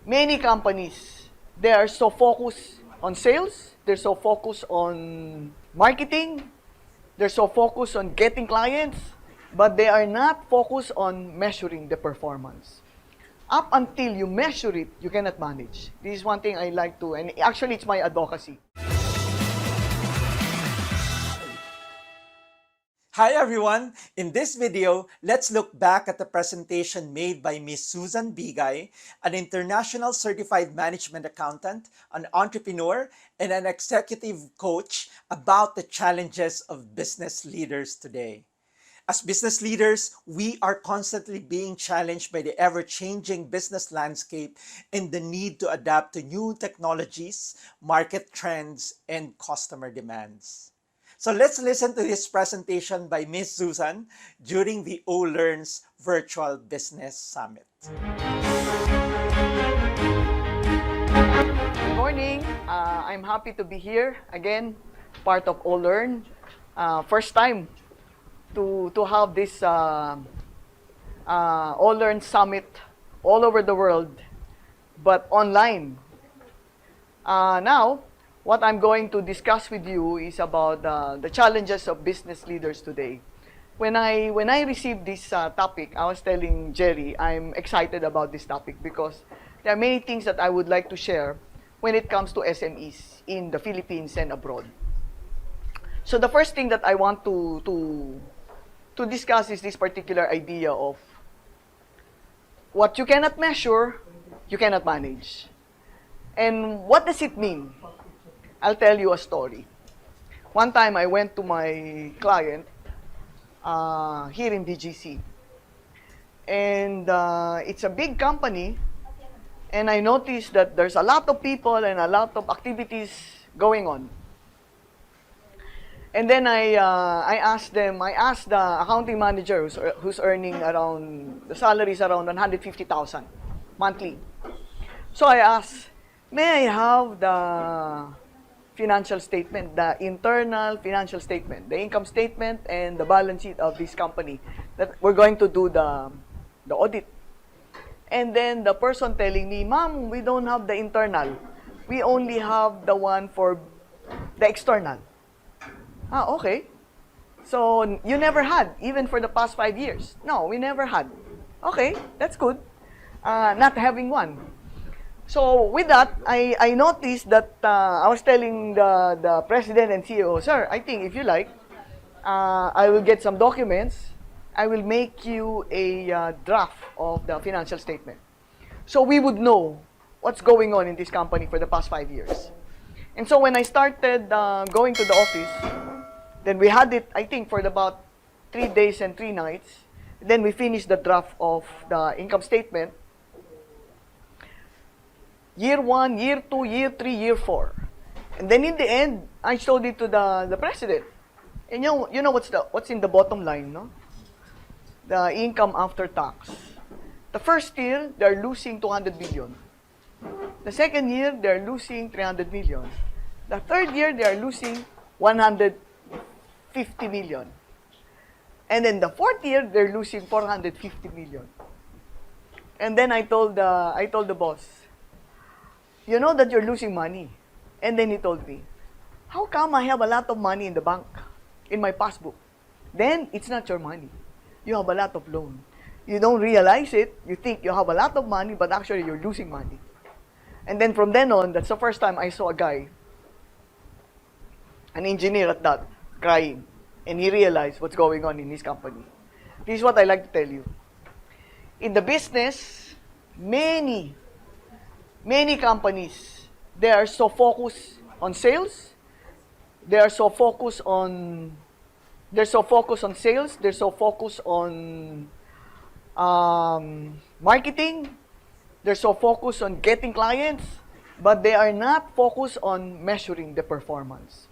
many companies, they are so focused on sales, they're so focused on marketing, they're so focused on getting clients, but they are not focused on measuring the performance. Up until you measure it, you cannot manage. This is one thing I like to, and actually it's my advocacy. Hi everyone! In this video, let's look back at the presentation made by Ms. Suzan Bigay, an international certified management accountant, an entrepreneur, and an executive coach about the challenges of business leaders today. As business leaders, we are constantly being challenged by the ever-changing business landscape and the need to adapt to new technologies, market trends, and customer demands. So let's listen to this presentation by Ms. Suzan during the Olern's Virtual Business Summit. Good morning. I'm happy to be here again, part of Olern. First time to have this Olern Summit all over the world, but online. Now, what I'm going to discuss with you is about the challenges of business leaders today. When I received this topic, I was telling Jerry, I'm excited about this topic because there are many things that I would like to share when it comes to SMEs in the Philippines and abroad. So the first thing that I want to discuss is this particular idea of what you cannot measure, you cannot manage. And what does it mean? I'll tell you a story. One time I went to my client here in BGC. And it's a big company. And I noticed that there's a lot of people and a lot of activities going on. And then I asked the accounting manager who's earning around, the salary is around 150,000 monthly. So I asked, may I have the financial statement, the internal financial statement, the income statement and the balance sheet of this company that we're going to do the audit. And then the person telling me, ma'am, we don't have the internal. We only have the one for the external. Okay. So you never had, even for the past 5 years? No, we never had. Okay, that's good. Not having one. So with that, I noticed that I was telling the president and CEO, sir, I think if you like, I will get some documents. I will make you a draft of the financial statement. So we would know what's going on in this company for the past 5 years. And so when I started going to the office, then we had it, I think, for about 3 days and 3 nights. Then we finished the draft of the income statement. Year 1, year 2, year 3, year 4. And then in the end, I showed it to the president. And you know what's in the bottom line, no? The income after tax. The first year, they're losing 200 million. The second year, they're losing 300 million. The third year, they're losing 150 million. And then the fourth year, they're losing 450 million. And then I told the boss, you know that you're losing money. And then he told me, how come I have a lot of money in the bank, in my passbook? Then it's not your money. You have a lot of loan. You don't realize it. You think you have a lot of money, but actually you're losing money. And then from then on, that's the first time I saw a guy, an engineer at that, crying. And he realized what's going on in his company. This is what I like to tell you. In the business, many companies, they are so focused on sales. They are so focused on sales. They're so focused on marketing. They're so focused on getting clients, but they are not focused on measuring the performance.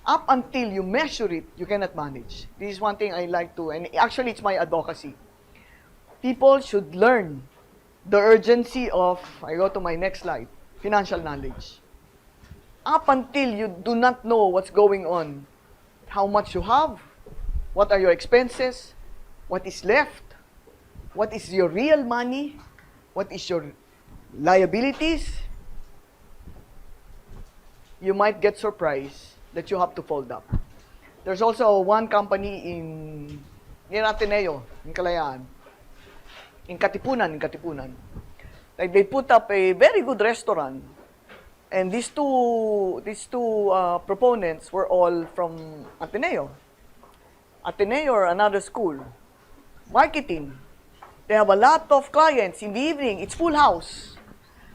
Up until you measure it, you cannot manage. This is one thing I like to, and actually it's my advocacy. People should learn the urgency of, I go to my next slide, financial knowledge. Up until you do not know what's going on, how much you have, what are your expenses, what is left, what is your real money, what is your liabilities, you might get surprised that you have to fold up. There's also one company near Ateneo, in Kalayaan, in Katipunan. Like they put up a very good restaurant, and these two proponents were all from Ateneo or another school. Marketing. They have a lot of clients in the evening. It's full house.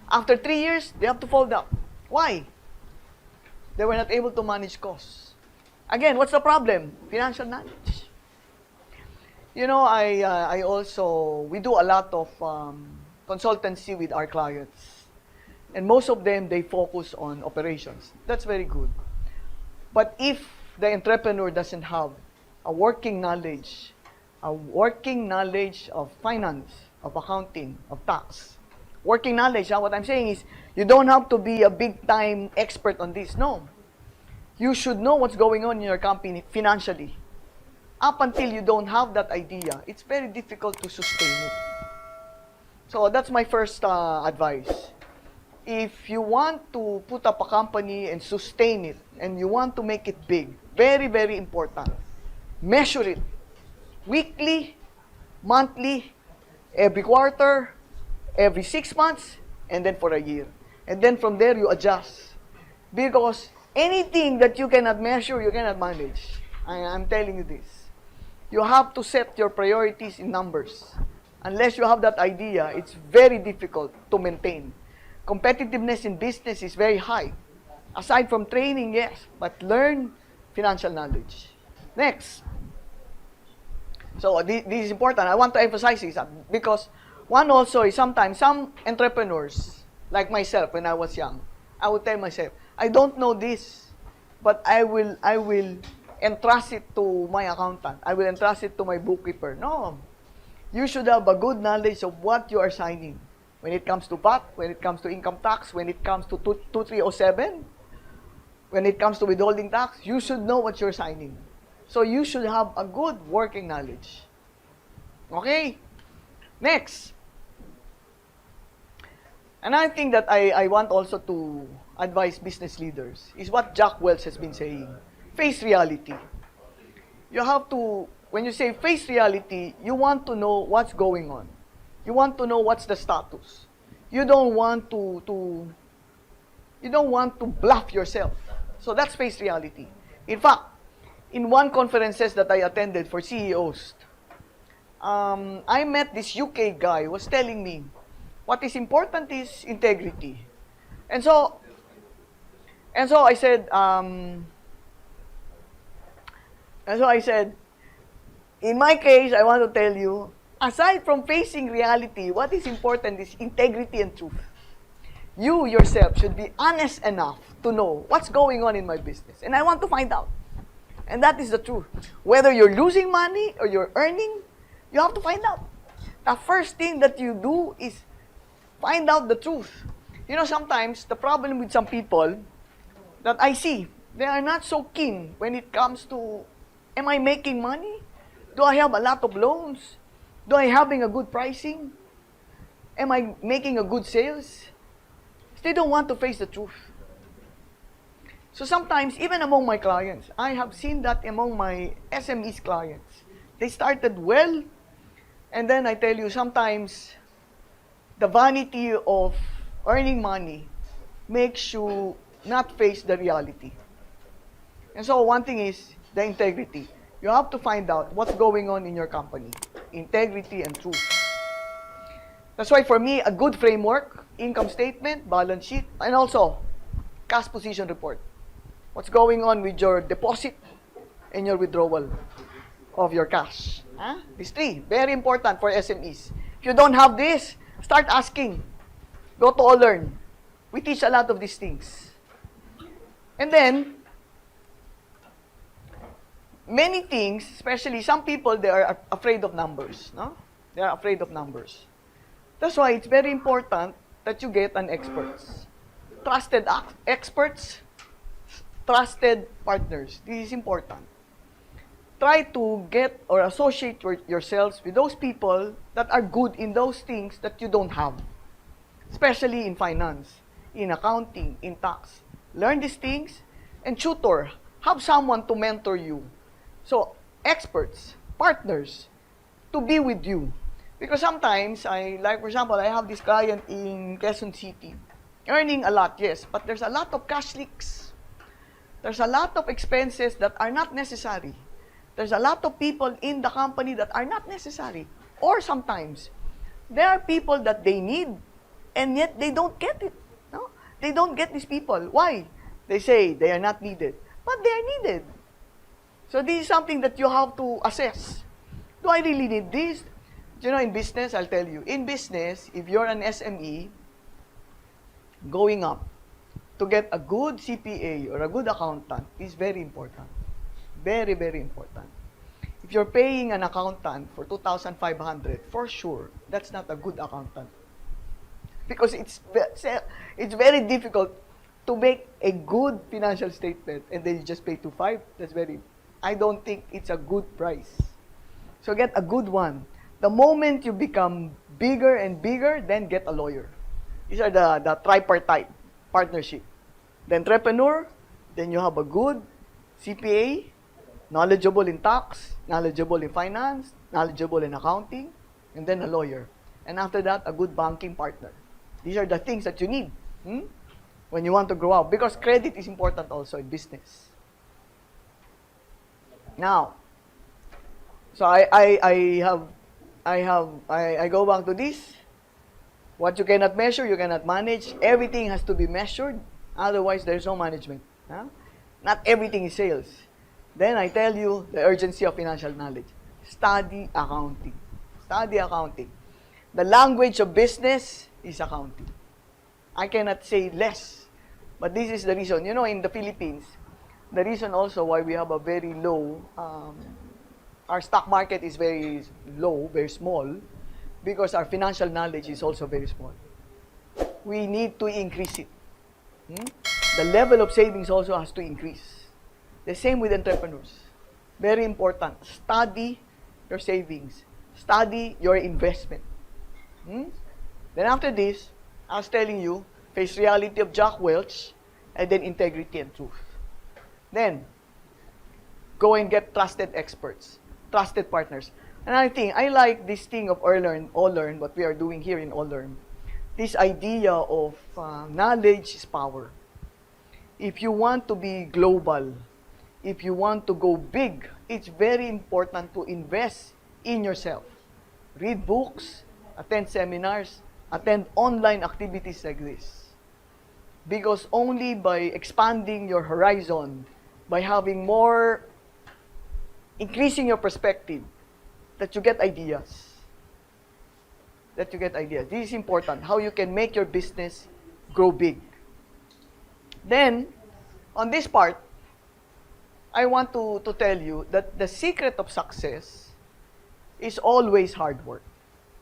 After 3 years, they have to fold up. Why? They were not able to manage costs. Again, what's the problem? Financial knowledge. You know, we do a lot of consultancy with our clients. And most of them, they focus on operations. That's very good. But if the entrepreneur doesn't have a working knowledge of finance, of accounting, of tax, working knowledge, what I'm saying is, you don't have to be a big-time expert on this. No. You should know what's going on in your company financially. Up until you don't have that idea, it's very difficult to sustain it. So that's my first advice. If you want to put up a company and sustain it, and you want to make it big, very, very important, measure it. Weekly, monthly, every quarter, every 6 months, and then for a year. And then from there, you adjust. Because anything that you cannot measure, you cannot manage. I'm telling you this. You have to set your priorities in numbers. Unless you have that idea, it's very difficult to maintain. Competitiveness in business is very high. Aside from training, yes, but learn financial knowledge. Next. So this is important. I want to emphasize this because one also is sometimes some entrepreneurs, like myself when I was young, I would tell myself, I don't know this, but I will entrust it to my accountant. I will entrust it to my bookkeeper. No. You should have a good knowledge of what you are signing. When it comes to VAT, when it comes to income tax, when it comes to 2307, when it comes to withholding tax, you should know what you're signing. So you should have a good working knowledge. Okay? Next. Another thing that I want also to advise business leaders is what Jack Welch has been saying. Face reality. You have to, when you say face reality, you want to know what's going on. You want to know what's the status. You don't want to bluff yourself. So that's face reality. In fact, in one conferences that I attended for CEOs, I met this UK guy who was telling me what is important is integrity. And so I said, in my case, I want to tell you, aside from facing reality, what is important is integrity and truth. You yourself should be honest enough to know what's going on in my business. And I want to find out. And that is the truth. Whether you're losing money or you're earning, you have to find out. The first thing that you do is find out the truth. You know, sometimes the problem with some people that I see, they are not so keen when it comes to, am I making money? Do I have a lot of loans? Do I having a good pricing? Am I making a good sales? They don't want to face the truth. So sometimes, even among my clients, I have seen that among my SMEs clients. They started well, and then I tell you, sometimes the vanity of earning money makes you not face the reality. And so one thing is the integrity. You have to find out what's going on in your company. Integrity and truth. That's why for me, a good framework, income statement, balance sheet, and also cash position report. What's going on with your deposit and your withdrawal of your cash. These three, very important for SMEs. If you don't have this, start asking. Go to Olern. We teach a lot of these things. And then, many things, especially some people, they are afraid of numbers. No? They are afraid of numbers. That's why it's very important that you get an experts. Trusted experts, trusted partners. This is important. Try to get or associate yourselves with those people that are good in those things that you don't have. especially in finance, in accounting, in tax. Learn these things and tutor. Have someone to mentor you. So, experts, partners, to be with you. Because sometimes, for example, I have this client in Quezon City, earning a lot, yes, but there's a lot of cash leaks. There's a lot of expenses that are not necessary. There's a lot of people in the company that are not necessary. Or sometimes, there are people that they need, and yet they don't get it. No? They don't get these people. Why? They say they are not needed, but they are needed. So this is something that you have to assess. Do I really need this? You know, in business, I'll tell you, in business, if you're an SME, going up to get a good CPA or a good accountant is very important. Very, very important. If you're paying an accountant for 2,500, for sure, that's not a good accountant. Because it's very difficult to make a good financial statement and then you just pay 2,500. I don't think it's a good price. So get a good one. The moment you become bigger and bigger, then get a lawyer. These are the tripartite partnership. The entrepreneur, then you have a good CPA, knowledgeable in tax, knowledgeable in finance, knowledgeable in accounting, and then a lawyer. And after that, a good banking partner. These are the things that you need when you want to grow up. Because credit is important also in business. Now, so I go back to this. What you cannot measure, you cannot manage. Everything has to be measured. Otherwise, there's no management. Huh? Not everything is sales. Then I tell you the urgency of financial knowledge. Study accounting. Study accounting. The language of business is accounting. I cannot say less. But this is the reason. You know, in the Philippines, the reason also why we have a very low, our stock market is very low, very small, because our financial knowledge is also very small. We need to increase it. The level of savings also has to increase. The same with entrepreneurs. Very important. Study your savings. Study your investment. Then after this, I was telling you, face reality of Jack Welch, and then integrity and truth. Then, go and get trusted experts, trusted partners. And I think, I like this thing of Olern, what we are doing here in Olern. This idea of knowledge is power. If you want to be global, if you want to go big, it's very important to invest in yourself. Read books, attend seminars, attend online activities like this. Because only by expanding your horizon, by having more, increasing your perspective, that you get ideas. That you get ideas. This is important, how you can make your business grow big. Then, on this part, I want to tell you that the secret of success is always hard work.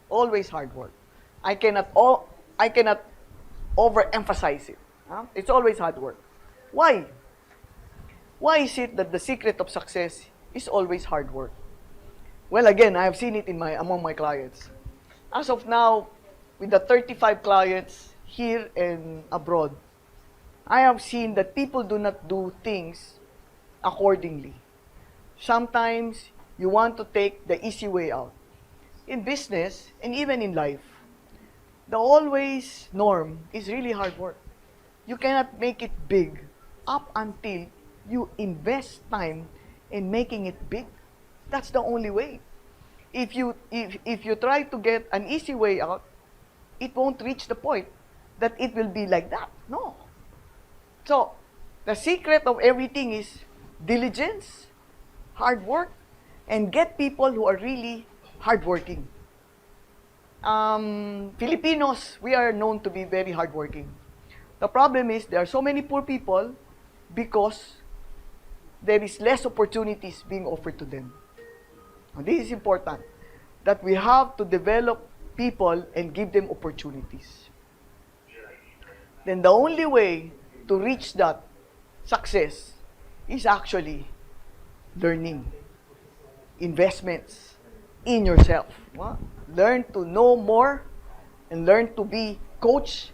Always hard work. I cannot overemphasize it. It's always hard work. Why? Why is it that the secret of success is always hard work? Well, again, I have seen it among my clients. As of now, with the 35 clients here and abroad, I have seen that people do not do things accordingly. Sometimes you want to take the easy way out. In business and even in life, the always norm is really hard work. You cannot make it big up until you invest time in making it big. That's the only way. If you try to get an easy way out, it won't reach the point that it will be like that. No. So, the secret of everything is diligence, hard work, and get people who are really hardworking. Filipinos, we are known to be very hardworking. The problem is there are so many poor people because there is less opportunities being offered to them. And this is important, that we have to develop people and give them opportunities. Then the only way to reach that success is actually learning, investments in yourself. Learn to know more and learn to be coached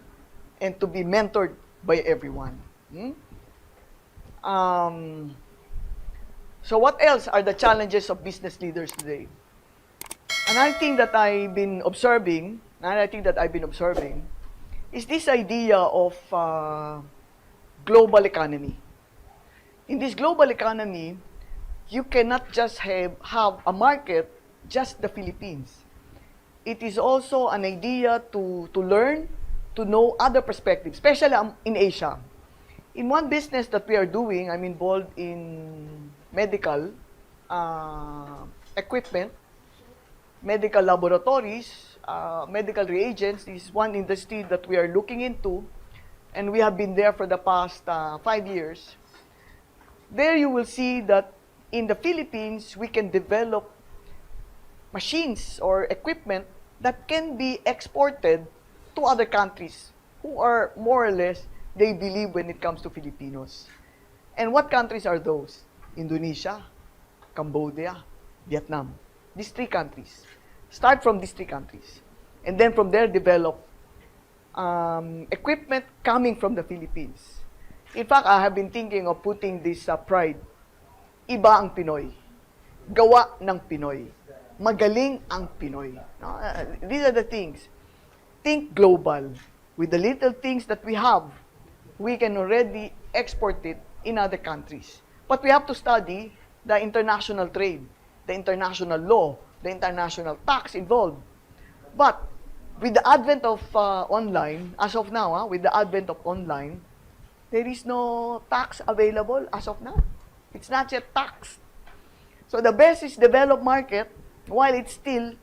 and to be mentored by everyone. So what else are the challenges of business leaders today? Another thing that I've been observing is this idea of global economy. In this global economy, you cannot just have a market, just the Philippines. It is also an idea to learn, to know other perspectives, especially in Asia. In one business that we are doing, I'm involved in medical equipment, medical laboratories, medical reagents. This is one industry that we are looking into, and we have been there for the past 5 years. There you will see that in the Philippines, we can develop machines or equipment that can be exported to other countries who are more or less, they believe when it comes to Filipinos. And what countries are those? Indonesia, Cambodia, Vietnam. These 3 countries. Start from these 3 countries. And then from there, develop equipment coming from the Philippines. In fact, I have been thinking of putting this pride. Iba ang Pinoy. Gawa ng Pinoy. Magaling ang Pinoy. These are the things. Think global. With the little things that we have, we can already export it in other countries. But we have to study the international trade, the international law, the international tax involved. But with the advent of online, as of now, with the advent of online, there is no tax available as of now. It's not yet taxed. So the best is developed market while it's still,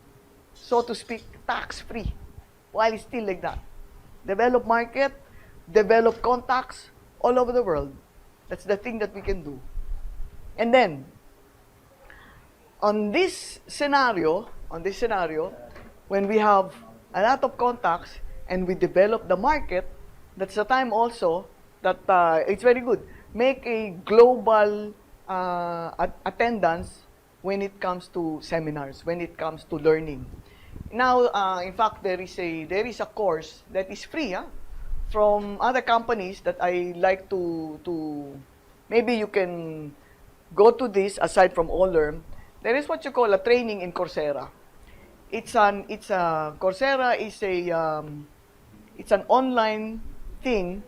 so to speak, tax-free. While it's still like that. Developed market, develop contacts all over the world. That's the thing that we can do. And then, on this scenario, when we have a lot of contacts and we develop the market, that's the time also that it's very good. Make a global attendance when it comes to seminars, when it comes to learning. Now, in fact, there is a course that is free from other companies that I like to maybe you can go to this aside from Olern. There is what you call a training in Coursera. Coursera is it's an online thing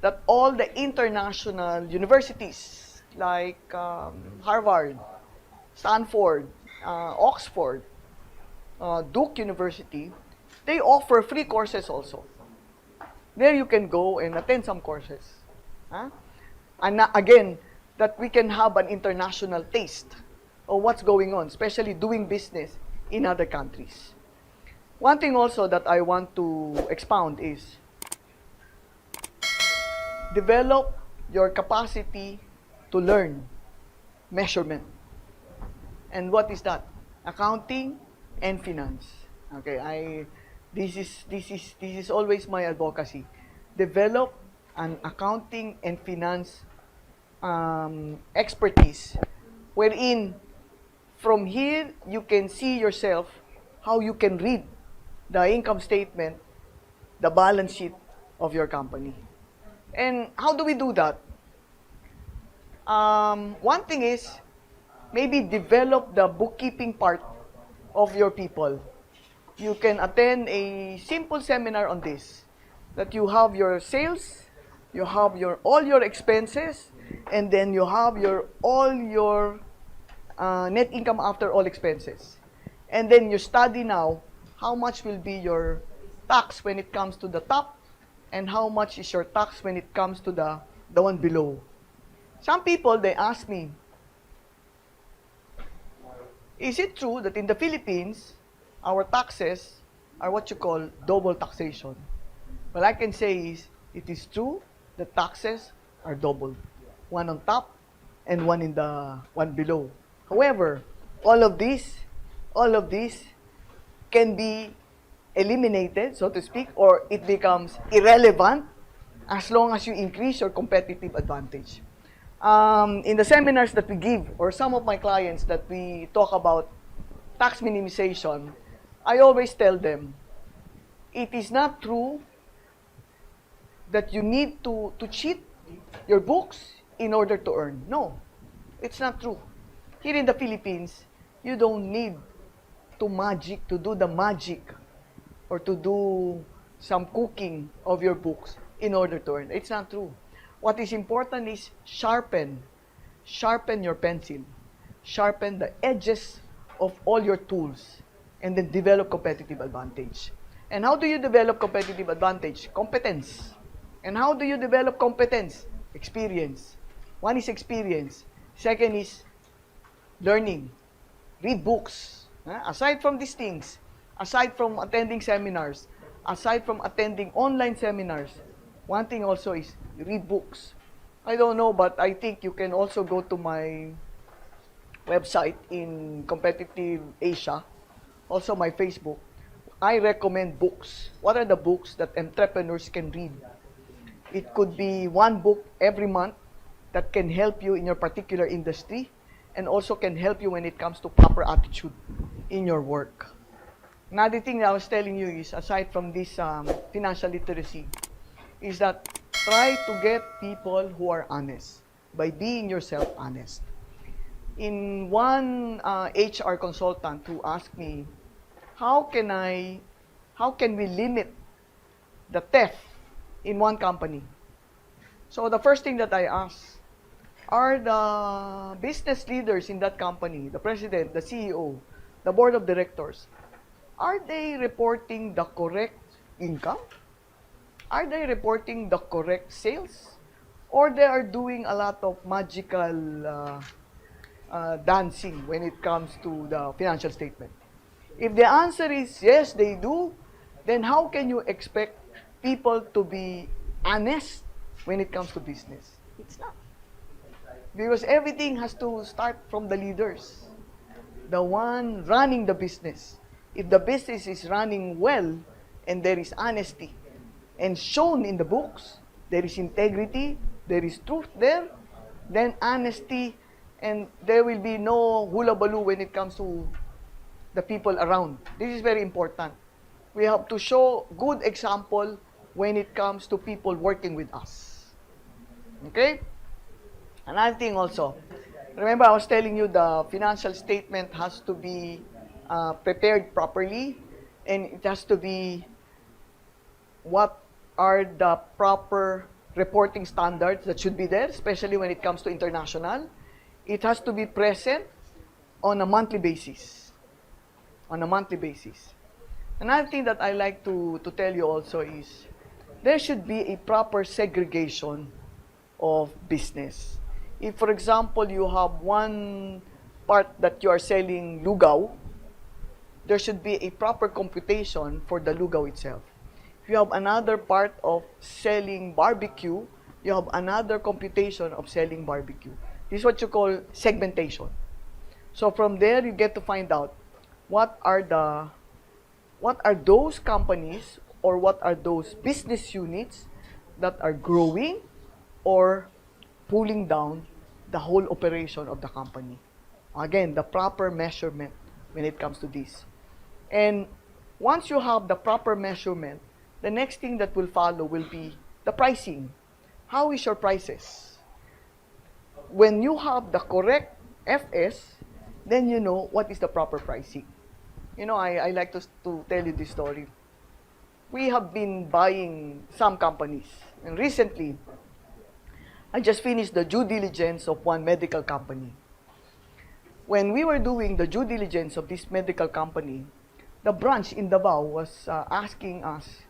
that all the international universities like Harvard, Stanford, Oxford, Duke University, they offer free courses also. There you can go and attend some courses. And again, that we can have an international taste of what's going on, especially doing business in other countries. One thing also that I want to expound is develop your capacity to learn measurement. And what is that? Accounting and finance. Okay, this is always my advocacy. Develop an accounting and finance expertise wherein from here you can see yourself how you can read the income statement, the balance sheet of your company. And how do we do that? One thing is maybe develop the bookkeeping part of your people. You can attend a simple seminar on this, that you have your sales, you have all your expenses, and then you have all your net income after all expenses. And then you study now how much will be your tax when it comes to the top, and how much is your tax when it comes to the one below. Some people, they ask me, is it true that in the Philippines, our taxes are what you call double taxation? Well, I can say is, it is true that taxes are double. One on top and one in the one below. However, all of this can be eliminated, so to speak, or it becomes irrelevant as long as you increase your competitive advantage. In the seminars that we give, or some of my clients that we talk about tax minimization, I always tell them, it is not true that you need to cheat your books in order to earn. No, it's not true. Here in the Philippines, you don't need to do the magic or to do some cooking of your books in order to earn. It's not true. What is important is sharpen your pencil, sharpen the edges of all your tools, and then develop competitive advantage. And how do you develop competitive advantage? Competence. And how do you develop competence? Experience. One is experience. Second is learning. Read books. Aside from these things, aside from attending seminars, aside from attending online seminars, one thing also is read books. I don't know, but I think you can also go to my website in Competitive Asia, also my Facebook. I recommend books. What are the books that entrepreneurs can read? It could be one book every month that can help you in your particular industry and also can help you when it comes to proper attitude in your work. Another thing that I was telling you is, aside from this financial literacy, is that try to get people who are honest by being yourself honest. In one HR consultant who asked me, how can we limit the theft in one company? So the first thing that I asked, are the business leaders in that company, the president, the CEO, the board of directors, are they reporting the correct income? Are they reporting the correct sales? Or they are doing a lot of magical dancing when it comes to the financial statement? If the answer is yes, they do, then how can you expect people to be honest when it comes to business? It's not. Because everything has to start from the leaders, the one running the business. If the business is running well and there is honesty and shown in the books, there is integrity, there is truth there, then honesty, and there will be no hula baloo when it comes to the people around. This is very important. We have to show good example when it comes to people working with us. Okay? Another thing also, remember I was telling you the financial statement has to be prepared properly, and it has to be what are the proper reporting standards that should be there, especially when it comes to international. It has to be present on a monthly basis. On a monthly basis. Another thing that I like to tell you also is there should be a proper segregation of business. If, for example, you have one part that you are selling lugaw, there should be a proper computation for the lugaw itself. If you have another part of selling barbecue, you have another computation of selling barbecue. This is what you call segmentation. So from there, you get to find out what are those companies or what are those business units that are growing or pulling down the whole operation of the company. Again, the proper measurement when it comes to this. And once you have the proper measurement, the next thing that will follow will be the pricing. How is your prices? When you have the correct FS, then you know what is the proper pricing. You know, I like to tell you this story. We have been buying some companies. And recently, I just finished the due diligence of one medical company. When we were doing the due diligence of this medical company, the branch in Davao was asking us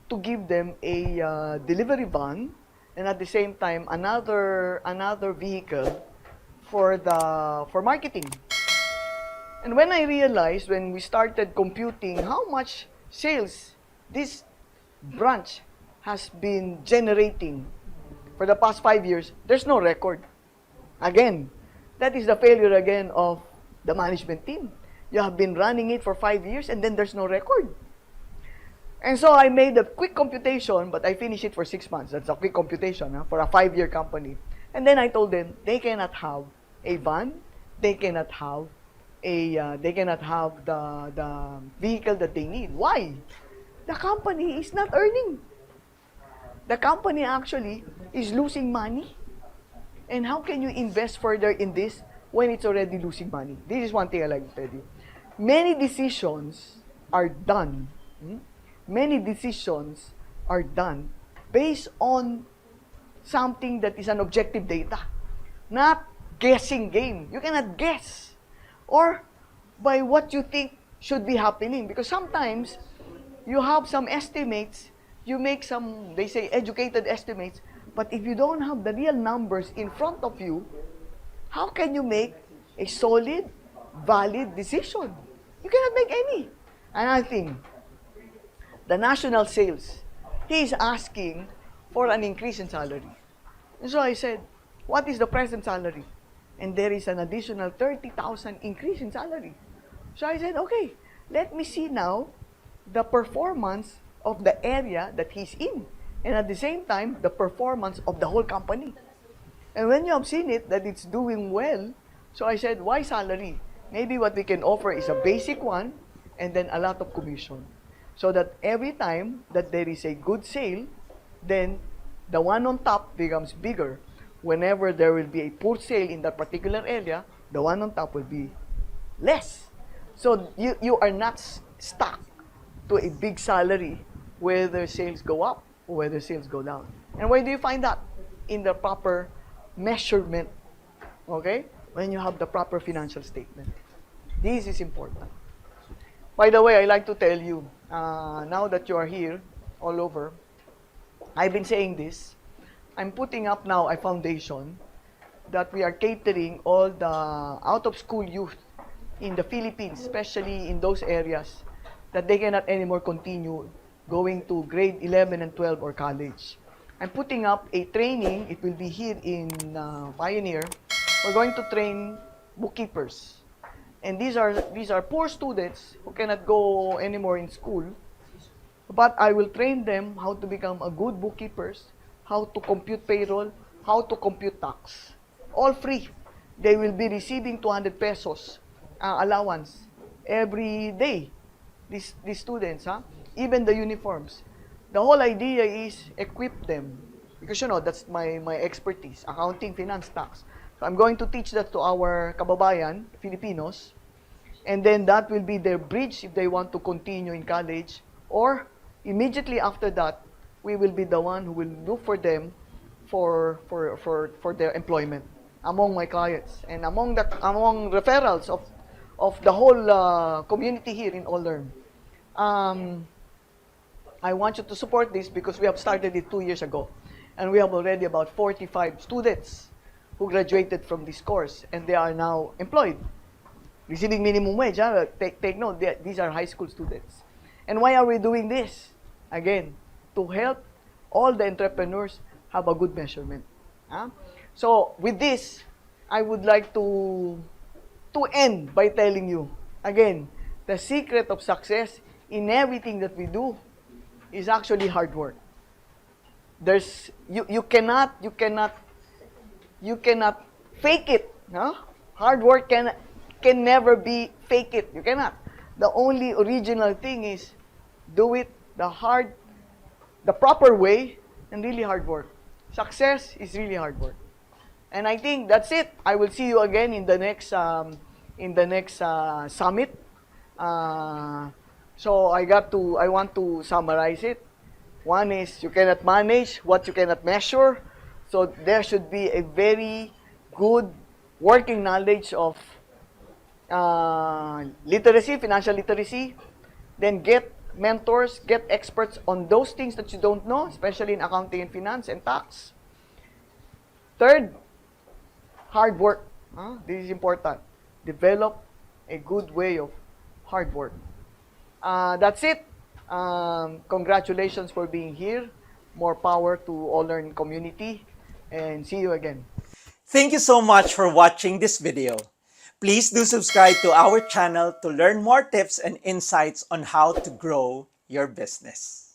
to give them a delivery van and at the same time another vehicle for marketing. And when I realized, when we started computing how much sales this branch has been generating for the past 5 years, there's no record. Again, that is the failure again of the management team. You have been running it for 5 years and then there's no record. And so I made a quick computation, but I finished it for 6 months. That's a quick computation for a 5-year company. And then I told them they cannot have a van, they cannot have the vehicle that they need. Why? The company is not earning. the company actually is losing money. And how can you invest further in this when it's already losing money? This is one thing I like to tell you. Many decisions are done. Many decisions are done based on something that is an objective data, not guessing game. You cannot guess. Or by what you think should be happening. Because sometimes you have some estimates, you make some, they say, educated estimates, but if you don't have the real numbers in front of you, how can you make a solid, valid decision? You cannot make any. And I think the national sales, he is asking for an increase in salary. And so I said, what is the present salary? And there is an additional 30,000 increase in salary. So I said, okay, let me see now the performance of the area that he's in. And at the same time, the performance of the whole company. And when you have seen it, that it's doing well, so I said, why salary? Maybe what we can offer is a basic one, and then a lot of commission. So that every time that there is a good sale, then the one on top becomes bigger. Whenever there will be a poor sale in that particular area, the one on top will be less. So you are not stuck to a big salary whether sales go up or whether sales go down. And where do you find that? In the proper measurement. Okay? When you have the proper financial statement. This is important. By the way, I like to tell you, now that you are here all over, I've been saying this, I'm putting up now a foundation that we are catering all the out-of-school youth in the Philippines, especially in those areas that they cannot anymore continue going to grade 11 and 12 or college. I'm putting up a training. It will be here in Pioneer. We're going to train bookkeepers. And these are poor students who cannot go anymore in school. But I will train them how to become a good bookkeepers, how to compute payroll, how to compute tax. All free. They will be receiving 200 pesos allowance every day. These students, even the uniforms. The whole idea is equip them. Because that's my expertise, accounting, finance, tax. So I'm going to teach that to our kababayan, Filipinos. And then that will be their bridge if they want to continue in college. Or immediately after that, we will be the one who will look for them for their employment among my clients and among referrals of the whole community here in Olern. I want you to support this because we have started it 2 years ago. And we have already about 45 students who graduated from this course and they are now employed, receiving minimum wage. Take note, these are high school students. And why are we doing this? Again, to help all the entrepreneurs have a good measurement. So with this, I would like to end by telling you, again, the secret of success in everything that we do is actually hard work. You cannot fake it. No? Hard work can never be fake it. You cannot. The only original thing is do it the proper way and really hard work. Success is really hard work. And I think that's it. I will see you again in the next summit. So I want to summarize it. One is you cannot manage what you cannot measure. So there should be a very good working knowledge of literacy, financial literacy. Then get mentors, get experts on those things that you don't know, especially in accounting and finance and tax. Third, hard work. This is important. Develop a good way of hard work. That's it. Congratulations for being here. More power to Olern community. And see you again. Thank you so much for watching this video. Please do subscribe to our channel to learn more tips and insights on how to grow your business.